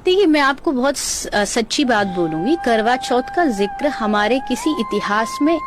देखिए, मैं आपको बहुत सच्ची बात बोलूंगी। करवा चौथ का जिक्र हमारे किसी इतिहास में,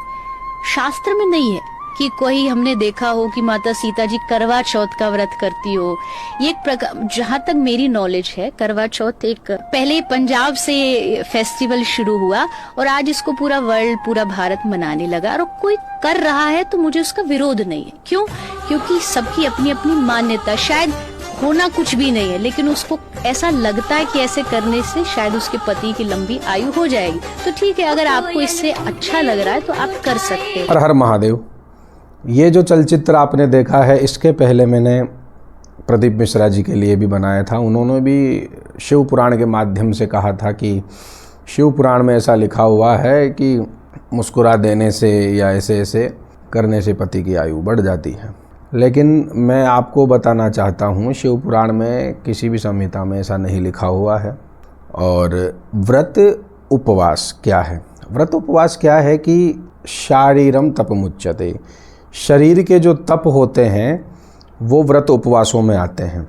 शास्त्र में नहीं है कि कोई हमने देखा हो कि माता सीता जी करवा चौथ का व्रत करती हो। ये एक प्रकार, जहाँ तक मेरी नॉलेज है, करवा चौथ एक पहले पंजाब से फेस्टिवल शुरू हुआ और आज इसको पूरा वर्ल्ड, पूरा भारत मनाने लगा। और कोई कर रहा है तो मुझे उसका विरोध नहीं है। क्यों? क्योंकि सबकी अपनी अपनी मान्यता, शायद होना कुछ भी नहीं है, लेकिन उसको ऐसा लगता है कि ऐसे करने से शायद उसके पति की लंबी आयु हो जाएगी। तो ठीक है, अगर आपको इससे अच्छा लग रहा है तो आप कर सकते हैं। हर हर महादेव। ये जो चलचित्र आपने देखा है, इसके पहले मैंने प्रदीप मिश्रा जी के लिए भी बनाया था। उन्होंने भी शिव पुराण के माध्यम से कहा था कि शिव पुराण में ऐसा लिखा हुआ है कि मुस्कुरा देने से या ऐसे ऐसे करने से पति की आयु बढ़ जाती है। लेकिन मैं आपको बताना चाहता हूँ, शिव पुराण में किसी भी संहिता में ऐसा नहीं लिखा हुआ है। और व्रत उपवास क्या है? व्रत उपवास क्या है कि शारीरम तपमुच्यते, शरीर के जो तप होते हैं वो व्रत उपवासों में आते हैं।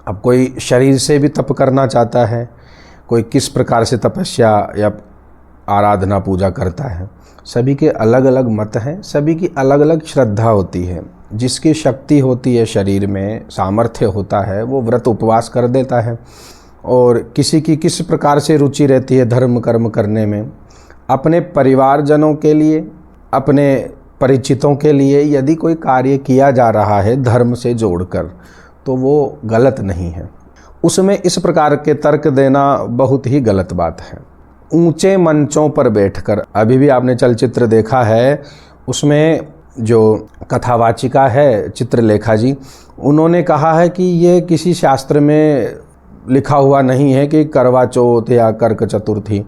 अब कोई शरीर से भी तप करना चाहता है, कोई किस प्रकार से तपस्या या आराधना पूजा करता है, सभी के अलग अलग मत हैं, सभी की अलग अलग श्रद्धा होती है। जिसकी शक्ति होती है, शरीर में सामर्थ्य होता है, वो व्रत उपवास कर देता है। और किसी की किस प्रकार से रुचि रहती है धर्म कर्म करने में, अपने परिवारजनों के लिए, अपने परिचितों के लिए यदि कोई कार्य किया जा रहा है धर्म से जोड़कर, तो वो गलत नहीं है। उसमें इस प्रकार के तर्क देना बहुत ही गलत बात है। ऊंचे मंचों पर बैठकर, अभी भी आपने चलचित्र देखा है, उसमें जो कथावाचिका है चित्रलेखा जी, उन्होंने कहा है कि ये किसी शास्त्र में लिखा हुआ नहीं है कि करवा चौथ या करक चतुर्थी,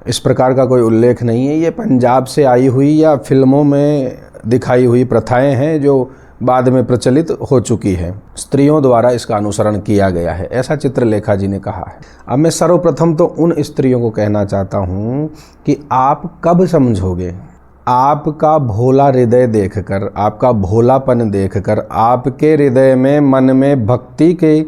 इस प्रकार का कोई उल्लेख नहीं है। ये पंजाब से आई हुई या फिल्मों में दिखाई हुई प्रथाएं हैं जो बाद में प्रचलित हो चुकी है। स्त्रियों द्वारा इसका अनुसरण किया गया है, ऐसा चित्रलेखा जी ने कहा है। अब मैं सर्वप्रथम तो उन स्त्रियों को कहना चाहता हूँ कि आप कब समझोगे, आपका भोला हृदय देखकर, आपका भोलापन देखकर, आपके हृदय में, मन में भक्ति के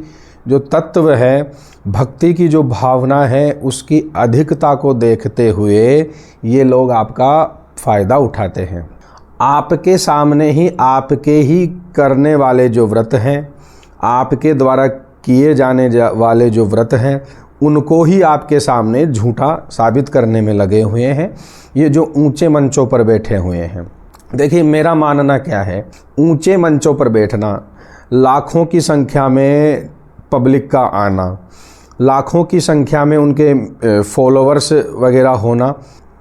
जो तत्व है, भक्ति की जो भावना है, उसकी अधिकता को देखते हुए ये लोग आपका फ़ायदा उठाते हैं। आपके सामने ही, आपके ही करने वाले जो व्रत हैं, आपके द्वारा किए जाने वाले जो व्रत हैं, उनको ही आपके सामने झूठा साबित करने में लगे हुए हैं ये जो ऊंचे मंचों पर बैठे हुए हैं। देखिए, मेरा मानना क्या है, ऊंचे मंचों पर बैठना, लाखों की संख्या में पब्लिक का आना, लाखों की संख्या में उनके फॉलोअर्स वगैरह होना,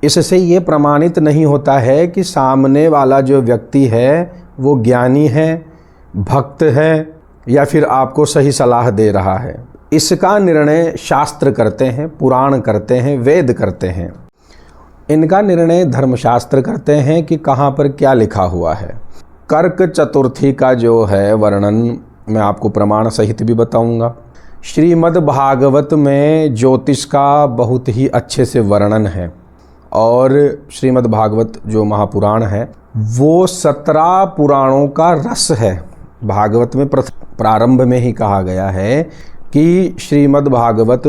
इससे ये प्रमाणित नहीं होता है कि सामने वाला जो व्यक्ति है वो ज्ञानी है, भक्त है, या फिर आपको सही सलाह दे रहा है। इसका निर्णय शास्त्र करते हैं, पुराण करते हैं, वेद करते हैं। इनका निर्णय धर्मशास्त्र करते हैं कि कहाँ पर क्या लिखा हुआ है। कर्क चतुर्थी का जो है वर्णन मैं आपको प्रमाण सहित भी बताऊंगा। श्रीमद् भागवत में ज्योतिष का बहुत ही अच्छे से वर्णन है। और श्रीमद् भागवत जो महापुराण है वो 17 पुराणों का रस है। भागवत में प्रारंभ में ही कहा गया है कि श्रीमद् भागवत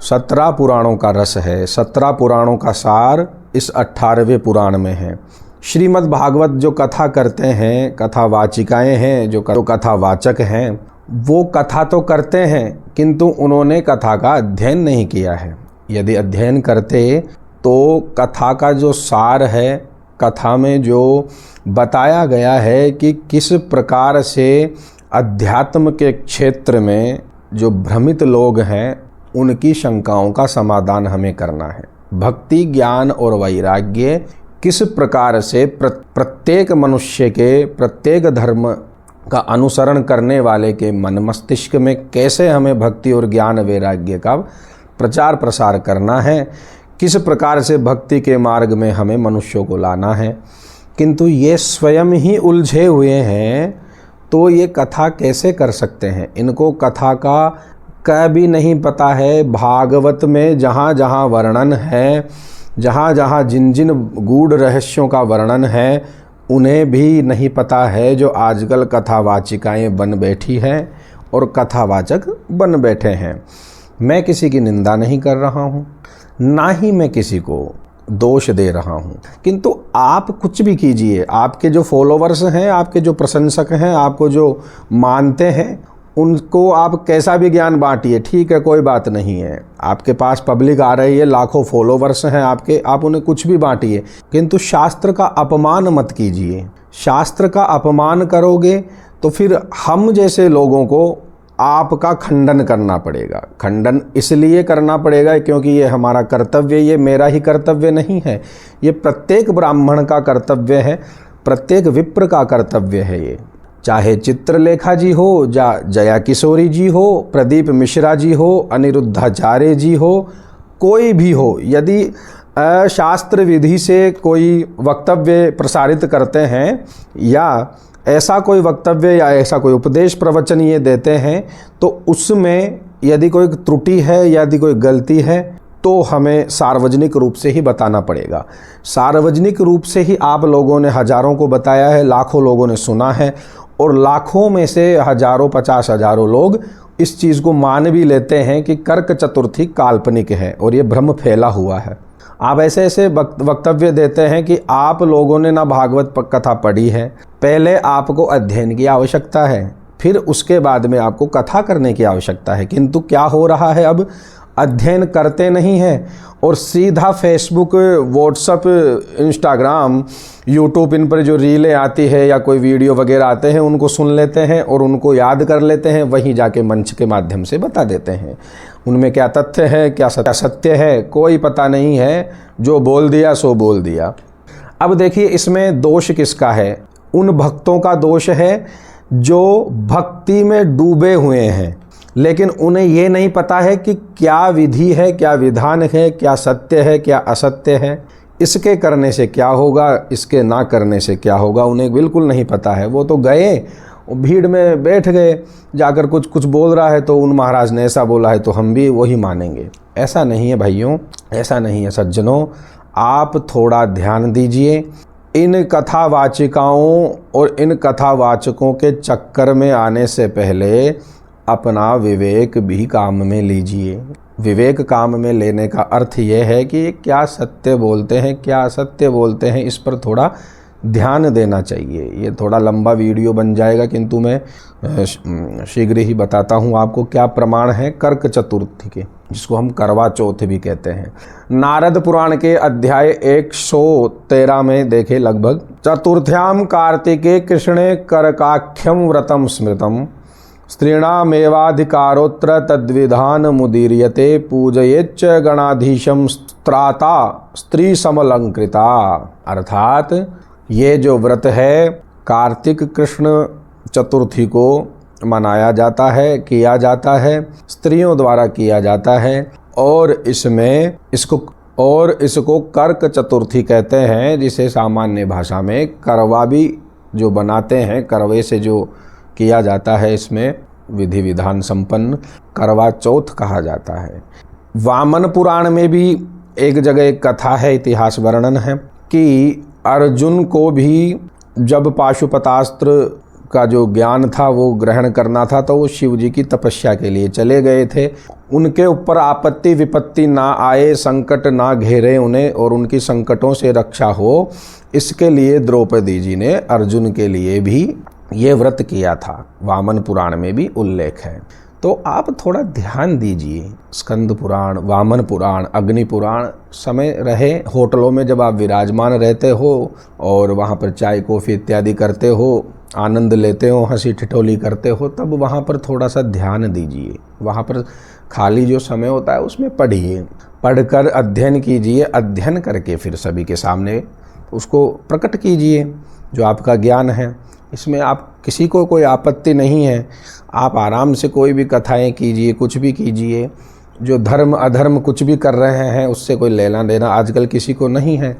17 पुराणों का रस है, 17 पुराणों का सार इस 18वें पुराण में है। श्रीमद् भागवत जो कथा करते हैं, कथावाचिकाएं हैं, जो कथावाचक हैं, वो कथा तो करते हैं किंतु उन्होंने कथा का अध्ययन नहीं किया है। यदि अध्ययन करते तो कथा का जो सार है, कथा में जो बताया गया है कि किस प्रकार से अध्यात्म के क्षेत्र में जो भ्रमित लोग हैं उनकी शंकाओं का समाधान हमें करना है। भक्ति, ज्ञान और वैराग्य किस प्रकार से प्रत्येक मनुष्य के, प्रत्येक धर्म का अनुसरण करने वाले के मन मस्तिष्क में कैसे हमें भक्ति और ज्ञान वैराग्य का प्रचार प्रसार करना है, किस प्रकार से भक्ति के मार्ग में हमें मनुष्यों को लाना है। किंतु ये स्वयं ही उलझे हुए हैं तो ये कथा कैसे कर सकते हैं? इनको कथा का भी नहीं पता है। भागवत में जहाँ जहाँ वर्णन है, जहाँ जहाँ जिन जिन गूढ़ रहस्यों का वर्णन है, उन्हें भी नहीं पता है जो आजकल कथावाचिकाएं बन बैठी हैं और कथावाचक बन बैठे हैं। मैं किसी की निंदा नहीं कर रहा हूँ, ना ही मैं किसी को दोष दे रहा हूँ, किंतु आप कुछ भी कीजिए, आपके जो फॉलोवर्स हैं, आपके जो प्रशंसक हैं, आपको जो मानते हैं, उनको आप कैसा भी ज्ञान बांटिए, ठीक है, कोई बात नहीं है। आपके पास पब्लिक आ रही है, लाखों फॉलोवर्स हैं आपके, आप उन्हें कुछ भी बांटिए, किंतु शास्त्र का अपमान मत कीजिए। शास्त्र का अपमान करोगे तो फिर हम जैसे लोगों को आपका खंडन करना पड़ेगा। खंडन इसलिए करना पड़ेगा क्योंकि ये हमारा कर्तव्य, ये मेरा ही कर्तव्य नहीं है, ये प्रत्येक ब्राह्मण का कर्तव्य है, प्रत्येक विप्र का कर्तव्य है ये। चाहे चित्रलेखा जी हो, जया किशोरी जी हो, प्रदीप मिश्रा जी हो, अनिरुद्धाचार्य जी हो, कोई भी हो, यदि शास्त्र विधि से कोई वक्तव्य प्रसारित करते हैं या ऐसा कोई वक्तव्य या ऐसा कोई उपदेश प्रवचन ये देते हैं, तो उसमें यदि कोई त्रुटि है, यदि कोई गलती है, तो हमें सार्वजनिक रूप से ही बताना पड़ेगा। सार्वजनिक रूप से ही आप लोगों ने हजारों को बताया है, लाखों लोगों ने सुना है, और लाखों में से हजारों 50 हजारों लोग इस चीज़ को मान भी लेते हैं कि कर्क चतुर्थी काल्पनिक है और ये भ्रम फैला हुआ है। आप ऐसे ऐसे वक्तव्य देते हैं कि आप लोगों ने ना भागवत कथा पढ़ी है, पहले आपको अध्ययन की आवश्यकता है, फिर उसके बाद में आपको कथा करने की आवश्यकता है। किंतु क्या हो रहा है, अब अध्ययन करते नहीं हैं और सीधा फेसबुक, व्हाट्सअप, इंस्टाग्राम, यूट्यूब, इन पर जो रीलें आती है या कोई वीडियो वगैरह आते हैं उनको सुन लेते हैं और उनको याद कर लेते हैं, वहीं जाके मंच के माध्यम से बता देते हैं। उनमें क्या तथ्य है, क्या सत्य है, कोई पता नहीं है, जो बोल दिया सो बोल दिया। अब देखिए इसमें दोष किसका है? उन भक्तों का दोष है जो भक्ति में डूबे हुए हैं, लेकिन उन्हें ये नहीं पता है कि क्या विधि है, क्या विधान है, क्या सत्य है, क्या असत्य है, इसके करने से क्या होगा, इसके ना करने से क्या होगा, उन्हें बिल्कुल नहीं पता है। वो तो गए, भीड़ में बैठ गए, जाकर कुछ बोल रहा है तो उन महाराज ने ऐसा बोला है तो हम भी वही मानेंगे। ऐसा नहीं है भाइयों, ऐसा नहीं है सज्जनों। आप थोड़ा ध्यान दीजिए। इन कथावाचिकाओं और इन कथावाचकों के चक्कर में आने से पहले अपना विवेक भी काम में लीजिए। विवेक काम में लेने का अर्थ यह है कि क्या सत्य बोलते हैं, क्या असत्य बोलते हैं, इस पर थोड़ा ध्यान देना चाहिए। ये थोड़ा लंबा वीडियो बन जाएगा, किंतु मैं शीघ्र ही बताता हूँ आपको क्या प्रमाण है कर्क चतुर्थी के, जिसको हम करवा चौथ भी कहते हैं। नारद पुराण के अध्याय 113 में देखे लगभग, चतुर्थ्याम कार्तिके कृष्णे करकाख्यम व्रतम स्मृतम स्त्रीणामेवाधिकारोत्र तद्विधान मुदीर्यते पूजयेच्च गणाधीशम त्राता स्त्री समलंकृता। अर्थात ये जो व्रत है कार्तिक कृष्ण चतुर्थी को मनाया जाता है, किया जाता है, स्त्रियों द्वारा किया जाता है, और इसको कर्क चतुर्थी कहते हैं, जिसे सामान्य भाषा में करवा भी जो बनाते हैं, करवे से जो किया जाता है, इसमें विधि विधान संपन्न करवा चौथ कहा जाता है। वामन पुराण में भी एक जगह एक कथा है, इतिहास वर्णन है कि अर्जुन को भी जब पाशुपतास्त्र का जो ज्ञान था वो ग्रहण करना था, तो वो शिव जी की तपस्या के लिए चले गए थे। उनके ऊपर आपत्ति विपत्ति ना आए, संकट ना घेरे उन्हें, और उनकी संकटों से रक्षा हो, इसके लिए द्रौपदी जी ने अर्जुन के लिए भी ये व्रत किया था। वामन पुराण में भी उल्लेख है। तो आप थोड़ा ध्यान दीजिए। स्कंद पुराण, वामन पुराण, अग्नि पुराण, समय रहे होटलों में जब आप विराजमान रहते हो और वहाँ पर चाय कॉफ़ी इत्यादि करते हो, आनंद लेते हो, हंसी ठिठोली करते हो, तब वहाँ पर थोड़ा सा ध्यान दीजिए। वहाँ पर खाली जो समय होता है उसमें पढ़िए, पढ़कर अध्ययन कीजिए, अध्ययन करके फिर सभी के सामने उसको प्रकट कीजिए जो आपका ज्ञान है। इसमें आप किसी को कोई आपत्ति नहीं है, आप आराम से कोई भी कथाएं कीजिए, कुछ भी कीजिए। जो धर्म अधर्म कुछ भी कर रहे हैं उससे कोई लेना देना आजकल किसी को नहीं है,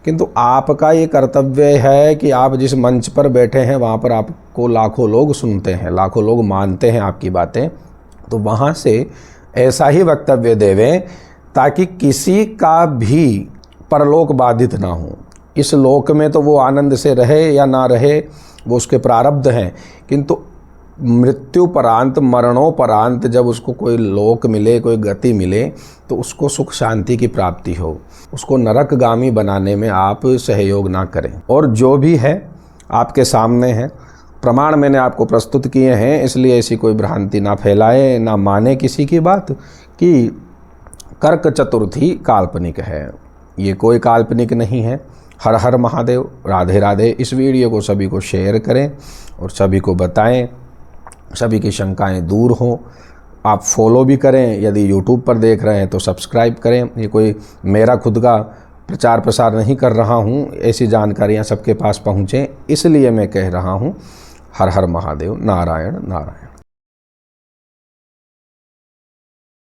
किंतु आपका ये कर्तव्य है कि आप जिस मंच पर बैठे हैं वहाँ पर आपको लाखों लोग सुनते हैं, लाखों लोग मानते हैं आपकी बातें, तो वहाँ से ऐसा ही वक्तव्य देवें ताकि किसी का भी परलोक बाधित ना हो। इस लोक में तो वो आनंद से रहे या ना रहे वो उसके प्रारब्ध हैं, किंतु मृत्युपरांत, मरणोपरांत जब उसको कोई लोक मिले, कोई गति मिले, तो उसको सुख शांति की प्राप्ति हो, उसको नरकगामी बनाने में आप सहयोग ना करें। और जो भी है आपके सामने है, प्रमाण मैंने आपको प्रस्तुत किए हैं, इसलिए ऐसी कोई भ्रांति ना फैलाए, ना माने किसी की बात कि कर्क चतुर्थी काल्पनिक है। ये कोई काल्पनिक नहीं है। हर हर महादेव, राधे राधे। इस वीडियो को सभी को शेयर करें और सभी को बताएं, सभी की शंकाएं दूर हों। आप फॉलो भी करें, यदि यूट्यूब पर देख रहे हैं तो सब्सक्राइब करें। ये कोई मेरा खुद का प्रचार प्रसार नहीं कर रहा हूँ, ऐसी जानकारियाँ सबके पास पहुँचें इसलिए मैं कह रहा हूँ। हर हर महादेव, नारायण नारायण।